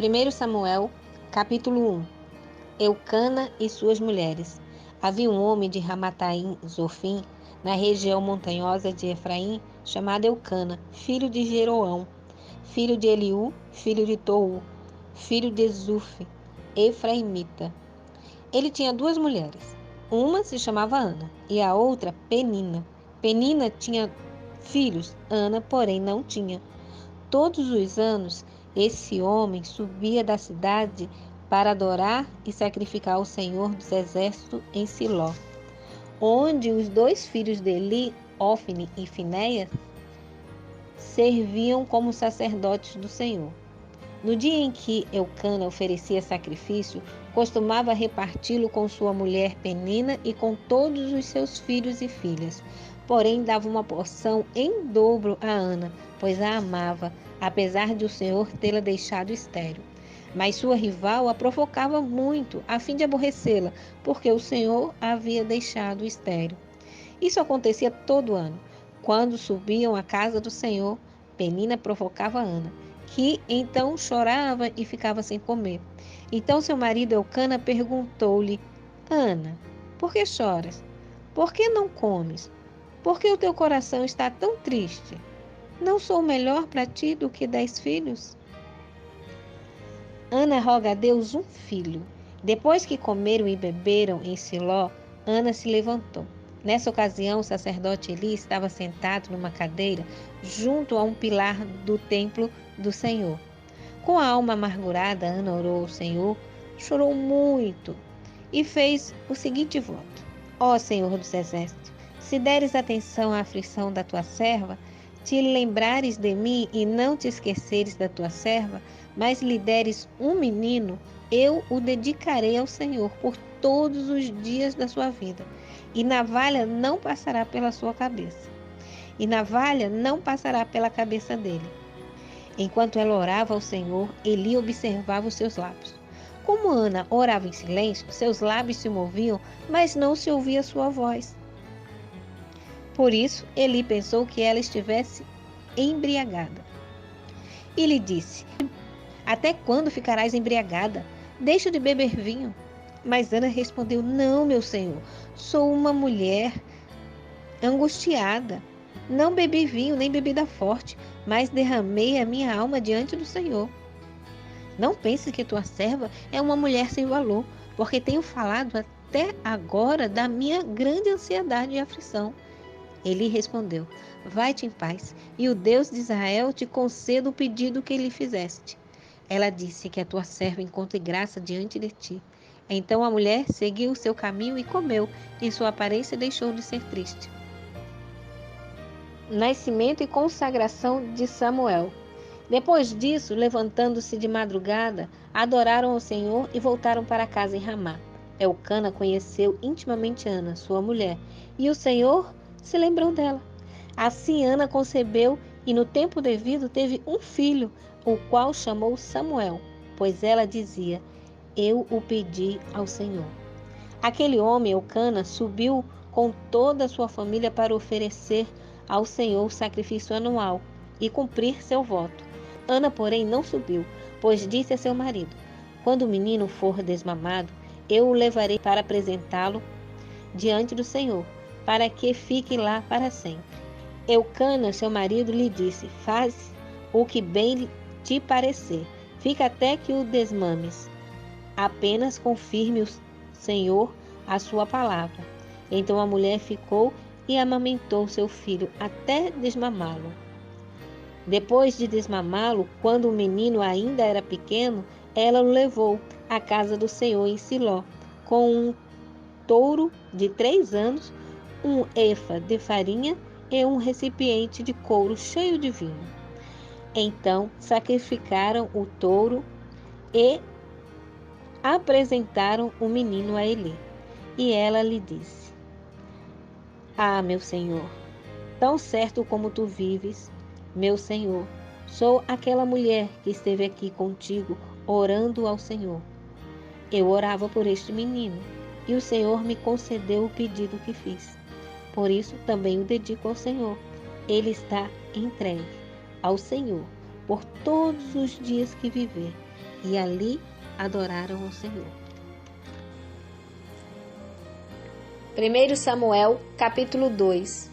1 Samuel, capítulo 1. Eucana e suas mulheres. Havia um homem de Ramataim Zofim, na região montanhosa de Efraim, chamado Eucana, filho de Jeroão, filho de Eliú, filho de Tou, filho de Zuf, efraimita. Ele tinha duas mulheres. Uma se chamava Ana e a outra Penina. Penina tinha filhos, Ana, porém, não tinha. Todos os anos, esse homem subia da cidade para adorar e sacrificar ao Senhor dos Exércitos em Siló, onde os dois filhos de Eli, Ofni e Finéias, serviam como sacerdotes do Senhor. No dia em que Eucana oferecia sacrifício, costumava reparti-lo com sua mulher Penina e com todos os seus filhos e filhas. Porém, dava uma porção em dobro a Ana, pois a amava, apesar de o Senhor tê-la deixado estéril. Mas sua rival a provocava muito, a fim de aborrecê-la, porque o Senhor a havia deixado estéril. Isso acontecia todo ano. Quando subiam à casa do Senhor, Penina provocava Ana, que então chorava e ficava sem comer. Então seu marido Eucana perguntou-lhe: Ana, por que choras? Por que não comes? Por que o teu coração está tão triste? Não sou melhor para ti do que 10 filhos? Ana roga a Deus um filho. Depois que comeram e beberam em Siló, Ana se levantou. Nessa ocasião, o sacerdote Eli estava sentado numa cadeira junto a um pilar do templo do Senhor. Com a alma amargurada, Ana orou ao Senhor, chorou muito e fez o seguinte voto: Ó Senhor dos Exércitos, se deres atenção à aflição da tua serva, te lembrares de mim e não te esqueceres da tua serva, mas lhe deres um menino, eu o dedicarei ao Senhor por todos os dias da sua vida, e navalha não passará pela sua cabeça, e navalha não passará pela cabeça dele. Enquanto ela orava ao Senhor, Eli observava os seus lábios. Como Ana orava em silêncio, seus lábios se moviam, mas não se ouvia sua voz. Por isso, Eli pensou que ela estivesse embriagada. E lhe disse: Até quando ficarás embriagada? Deixa de beber vinho. Mas Ana respondeu: Não, meu senhor, sou uma mulher angustiada. Não bebi vinho nem bebida forte, mas derramei a minha alma diante do Senhor. Não pense que tua serva é uma mulher sem valor, porque tenho falado até agora da minha grande ansiedade e aflição. Eli respondeu: Vai-te em paz, e o Deus de Israel te conceda o pedido que lhe fizeste. Ela disse: Que a tua serva encontre graça diante de ti. Então a mulher seguiu o seu caminho e comeu, e sua aparência deixou de ser triste. Nascimento e consagração de Samuel. Depois disso, levantando-se de madrugada, adoraram ao Senhor e voltaram para casa em Ramá. Eucana conheceu intimamente Ana, sua mulher, e o Senhor se lembrou dela. Assim Ana concebeu e no tempo devido teve um filho, o qual chamou Samuel, pois ela dizia: Eu o pedi ao Senhor. Aquele homem, Eucana, subiu com toda a sua família para oferecer ao Senhor o sacrifício anual e cumprir seu voto. Ana, porém, não subiu, pois disse a seu marido: Quando o menino for desmamado, eu o levarei para apresentá-lo diante do Senhor, para que fique lá para sempre. Eucana, seu marido, lhe disse: Faz o que bem te parecer, fica até que o desmames. Apenas confirme o Senhor a sua palavra. Então a mulher ficou e amamentou seu filho até desmamá-lo. Depois de desmamá-lo, quando o menino ainda era pequeno, ela o levou à casa do Senhor em Siló, com um touro de 3 anos, um efa de farinha e um recipiente de couro cheio de vinho. Então sacrificaram o touro e apresentaram o menino a Eli. E ela lhe disse: Ah, meu senhor, tão certo como tu vives, meu senhor, sou aquela mulher que esteve aqui contigo orando ao Senhor. Eu orava por este menino, e o Senhor me concedeu o pedido que fiz. Por isso também o dedico ao Senhor. Ele está entregue ao Senhor por todos os dias que viver, e ali adoraram ao Senhor. 1 Samuel, capítulo 2.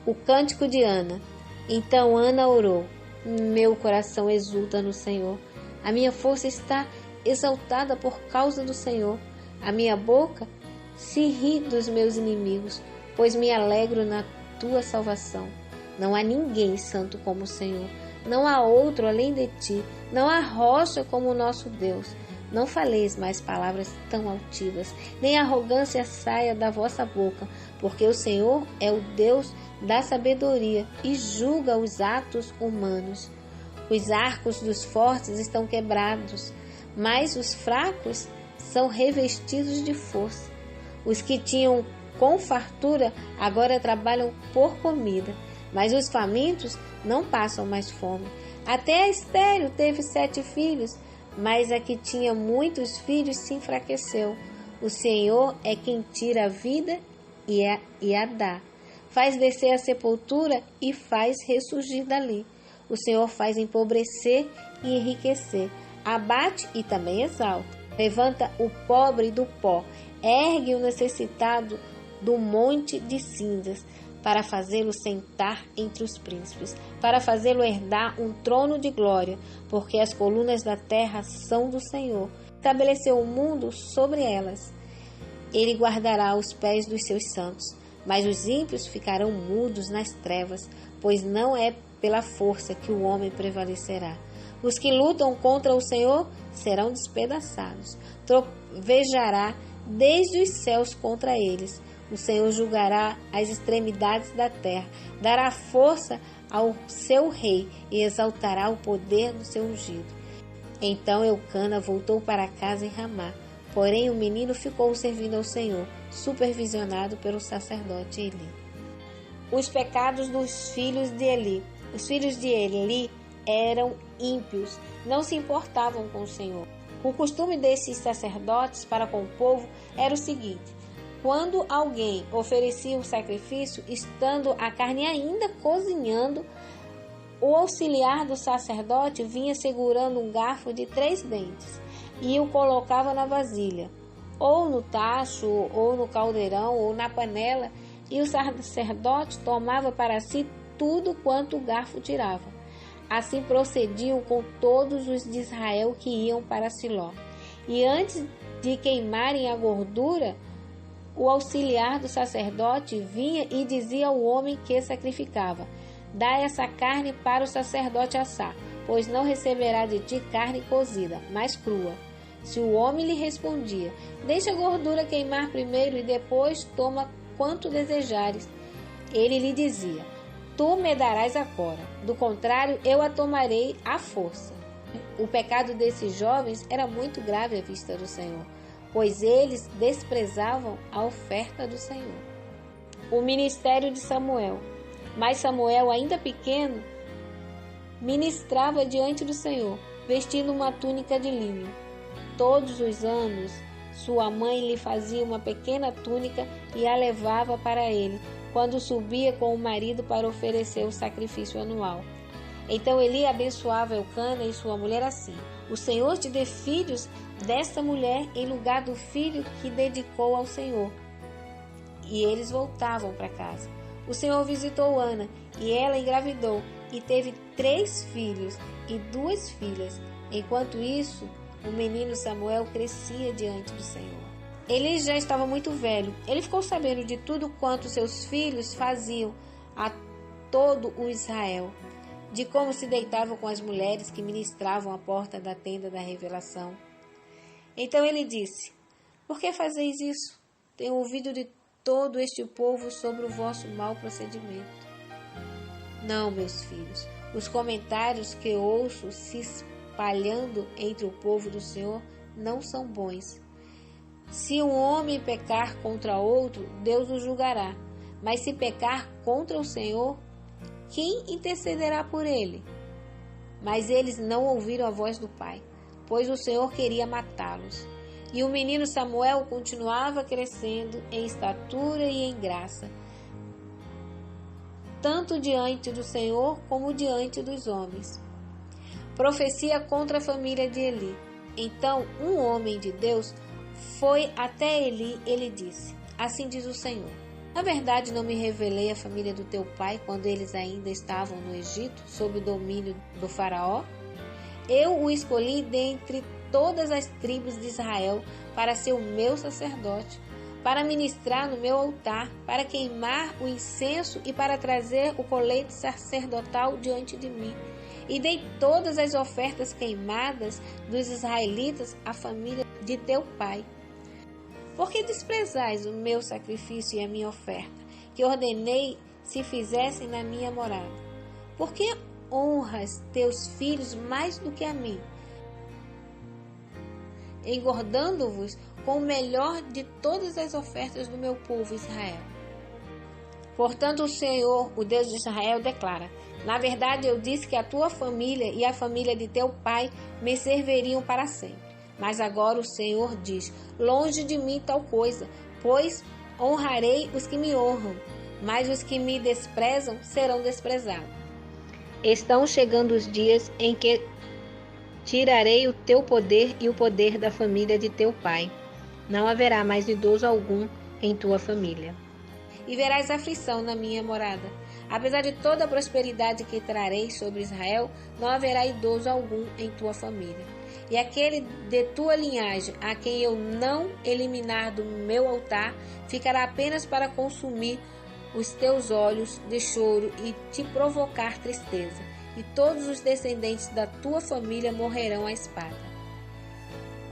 O cântico de Ana. Então Ana orou: meu coração exulta no Senhor, a minha força está exaltada por causa do Senhor. A minha boca se ri dos meus inimigos, pois me alegro na tua salvação. Não há ninguém santo como o Senhor, não há outro além de ti, não há rocha como o nosso Deus. Não faleis mais palavras tão altivas, nem arrogância saia da vossa boca, porque o Senhor é o Deus da sabedoria e julga os atos humanos. Os arcos dos fortes estão quebrados, mas os fracos são revestidos de força. Os que tinham com fartura agora trabalham por comida, mas os famintos não passam mais fome. Até a estéril teve 7 filhos, mas a que tinha muitos filhos se enfraqueceu. O Senhor é quem tira a vida e a dá. Faz descer a sepultura e faz ressurgir dali. O Senhor faz empobrecer e enriquecer. Abate e também exalta. Levanta o pobre do pó. Ergue o necessitado do monte de cinzas, para fazê-lo sentar entre os príncipes, para fazê-lo herdar um trono de glória, porque as colunas da terra são do Senhor. Estabeleceu o mundo sobre elas. Ele guardará os pés dos seus santos, mas os ímpios ficarão mudos nas trevas, pois não é pela força que o homem prevalecerá. Os que lutam contra o Senhor serão despedaçados. Trovejará desde os céus contra eles. O Senhor julgará as extremidades da terra, dará força ao seu rei e exaltará o poder do seu ungido. Então Eucana voltou para casa em Ramá, porém o menino ficou servindo ao Senhor, supervisionado pelo sacerdote Eli. Os pecados dos filhos de Eli. Os filhos de Eli eram ímpios, não se importavam com o Senhor. O costume desses sacerdotes para com o povo era o seguinte: quando alguém oferecia um sacrifício, estando a carne ainda cozinhando, o auxiliar do sacerdote vinha segurando um garfo de 3 dentes e o colocava na vasilha, ou no tacho, ou no caldeirão, ou na panela, e o sacerdote tomava para si tudo quanto o garfo tirava. Assim procediam com todos os de Israel que iam para Siló. E antes de queimarem a gordura, o auxiliar do sacerdote vinha e dizia ao homem que sacrificava: dá essa carne para o sacerdote assar, pois não receberá de ti carne cozida, mas crua. Se o homem lhe respondia: deixa a gordura queimar primeiro e depois toma quanto desejares, ele lhe dizia: tu me darás agora, do contrário eu a tomarei à força. O pecado desses jovens era muito grave à vista do Senhor, pois eles desprezavam a oferta do Senhor. O ministério de Samuel. Mas Samuel, ainda pequeno, ministrava diante do Senhor, vestindo uma túnica de linho. Todos os anos, sua mãe lhe fazia uma pequena túnica e a levava para ele, quando subia com o marido para oferecer o sacrifício anual. Então Eli abençoava Eucana e sua mulher assim: o Senhor te dê filhos desta mulher em lugar do filho que dedicou ao Senhor. E eles voltavam para casa. O Senhor visitou Ana, e ela engravidou, e teve 3 filhos e 2 filhas. Enquanto isso, o menino Samuel crescia diante do Senhor. Ele já estava muito velho. Ele ficou sabendo de tudo quanto seus filhos faziam a todo o Israel, de como se deitavam com as mulheres que ministravam à porta da tenda da revelação. Então ele disse: por que fazeis isso? Tenho ouvido de todo este povo sobre o vosso mau procedimento. Não, meus filhos, os comentários que ouço se espalhando entre o povo do Senhor não são bons. Se um homem pecar contra outro, Deus o julgará. Mas se pecar contra o Senhor, quem intercederá por ele? Mas eles não ouviram a voz do pai, pois o Senhor queria matá-los. E o menino Samuel continuava crescendo em estatura e em graça, tanto diante do Senhor como diante dos homens. Profecia contra a família de Eli. Então um homem de Deus foi até Eli. Ele disse: assim diz o Senhor: na verdade não me revelei à família do teu pai quando eles ainda estavam no Egito, sob o domínio do faraó? Eu o escolhi dentre todas as tribos de Israel para ser o meu sacerdote, para ministrar no meu altar, para queimar o incenso e para trazer o colete sacerdotal diante de mim. E dei todas as ofertas queimadas dos israelitas à família de teu pai. Por que desprezais o meu sacrifício e a minha oferta, que ordenei se fizessem na minha morada? Por que honras teus filhos mais do que a mim, engordando-vos com o melhor de todas as ofertas do meu povo Israel? Portanto, o Senhor, o Deus de Israel, declara: na verdade, eu disse que a tua família e a família de teu pai me serviriam para sempre. Mas agora o Senhor diz: longe de mim tal coisa, pois honrarei os que me honram, mas os que me desprezam serão desprezados. Estão chegando os dias em que tirarei o teu poder e o poder da família de teu pai. Não haverá mais idoso algum em tua família. E verás aflição na minha morada. Apesar de toda a prosperidade que trarei sobre Israel, não haverá idoso algum em tua família. E aquele de tua linhagem, a quem eu não eliminar do meu altar, ficará apenas para consumir os teus olhos de choro e te provocar tristeza. E todos os descendentes da tua família morrerão à espada.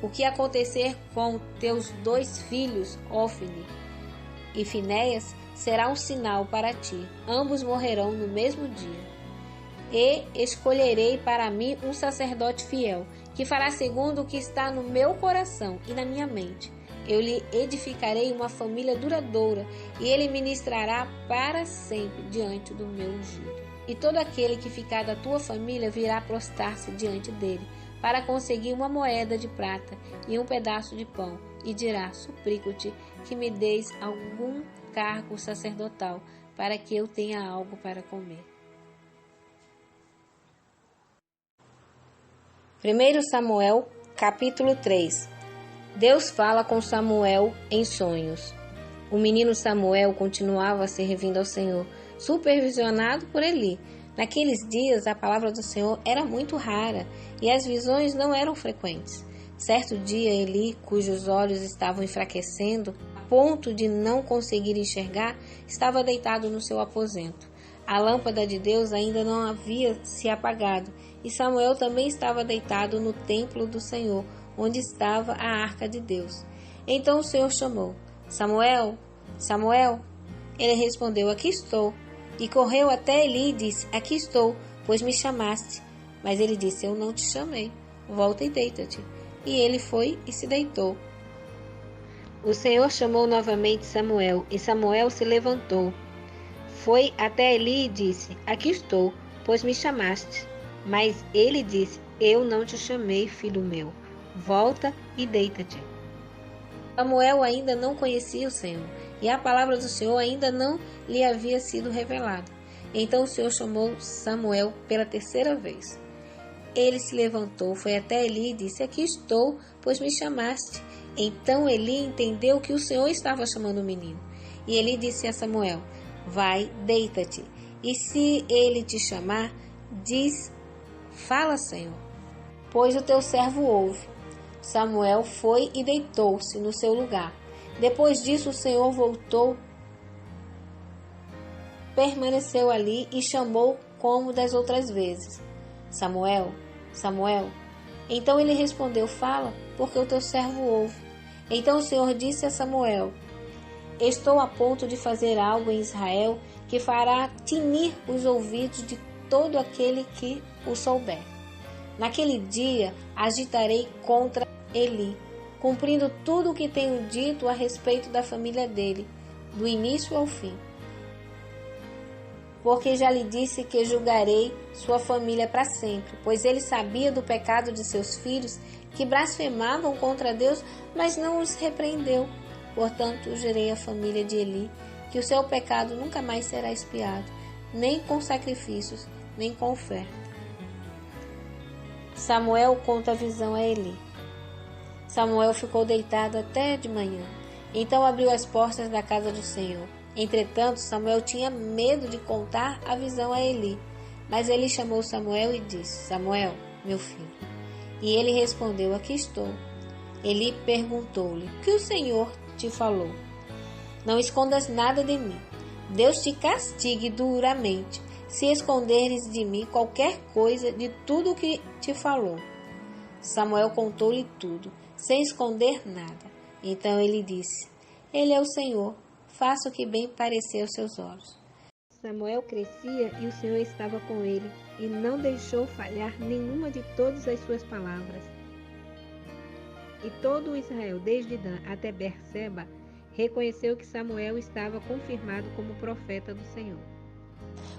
O que acontecer com teus 2 filhos, Ofni e Finéias, será um sinal para ti. Ambos morrerão no mesmo dia. E escolherei para mim um sacerdote fiel, que fará segundo o que está no meu coração e na minha mente. Eu lhe edificarei uma família duradoura, e ele ministrará para sempre diante do meu ungido. E todo aquele que ficar da tua família virá prostrar-se diante dele, para conseguir uma moeda de prata e um pedaço de pão, e dirá: suplico-te que me deis algum cargo sacerdotal, para que eu tenha algo para comer. 1 Samuel, capítulo 3. Deus fala com Samuel em sonhos. O menino Samuel continuava servindo ao Senhor, supervisionado por Eli. Naqueles dias, a palavra do Senhor era muito rara e as visões não eram frequentes. Certo dia, Eli, cujos olhos estavam enfraquecendo, a ponto de não conseguir enxergar, estava deitado no seu aposento. A lâmpada de Deus ainda não havia se apagado, e Samuel também estava deitado no templo do Senhor, onde estava a arca de Deus. Então o Senhor chamou: Samuel, Samuel. Ele respondeu: aqui estou. E correu até Eli e disse: aqui estou, pois me chamaste. Mas ele disse: eu não te chamei. Volta e deita-te. E ele foi e se deitou. O Senhor chamou novamente Samuel, e Samuel se levantou. Foi até Eli e disse: aqui estou, pois me chamaste. Mas ele disse: eu não te chamei, filho meu. Volta e deita-te. Samuel ainda não conhecia o Senhor, e a palavra do Senhor ainda não lhe havia sido revelada. Então o Senhor chamou Samuel pela 3ª vez. Ele se levantou, foi até Eli e disse: aqui estou, pois me chamaste. Então Eli entendeu que o Senhor estava chamando o menino. E Eli disse a Samuel: vai, deita-te. E se ele te chamar, diz: fala, Senhor, pois o teu servo ouve. Samuel foi e deitou-se no seu lugar. Depois disso, o Senhor voltou, permaneceu ali e chamou como das outras vezes: Samuel, Samuel. Então ele respondeu: fala, porque o teu servo ouve. Então o Senhor disse a Samuel: estou a ponto de fazer algo em Israel que fará tinir os ouvidos de todo aquele que o souber. Naquele dia agitarei contra Eli, cumprindo tudo o que tenho dito a respeito da família dele, do início ao fim. Porque já lhe disse que julgarei sua família para sempre, pois ele sabia do pecado de seus filhos, que blasfemavam contra Deus, mas não os repreendeu. Portanto, jurei à família de Eli que o seu pecado nunca mais será expiado, nem com sacrifícios, nem com oferta. Samuel conta a visão a Eli. Samuel ficou deitado até de manhã. Então abriu as portas da casa do Senhor. Entretanto, Samuel tinha medo de contar a visão a Eli. Mas ele chamou Samuel e disse: Samuel, meu filho. E ele respondeu: Aqui estou. Eli perguntou-lhe: O que o Senhor te falou? Não escondas nada de mim. Deus te castigue duramente, se esconderes de mim qualquer coisa de tudo o que te falou. Samuel contou-lhe tudo, sem esconder nada. Então ele disse: Ele é o Senhor, faça o que bem parecer aos seus olhos. Samuel crescia e o Senhor estava com ele, e não deixou falhar nenhuma de todas as suas palavras. E todo o Israel, desde Dan até Berseba, reconheceu que Samuel estava confirmado como profeta do Senhor.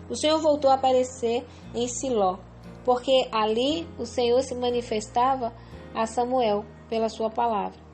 O Senhor voltou a aparecer em Siló, porque ali o Senhor se manifestava a Samuel pela sua palavra.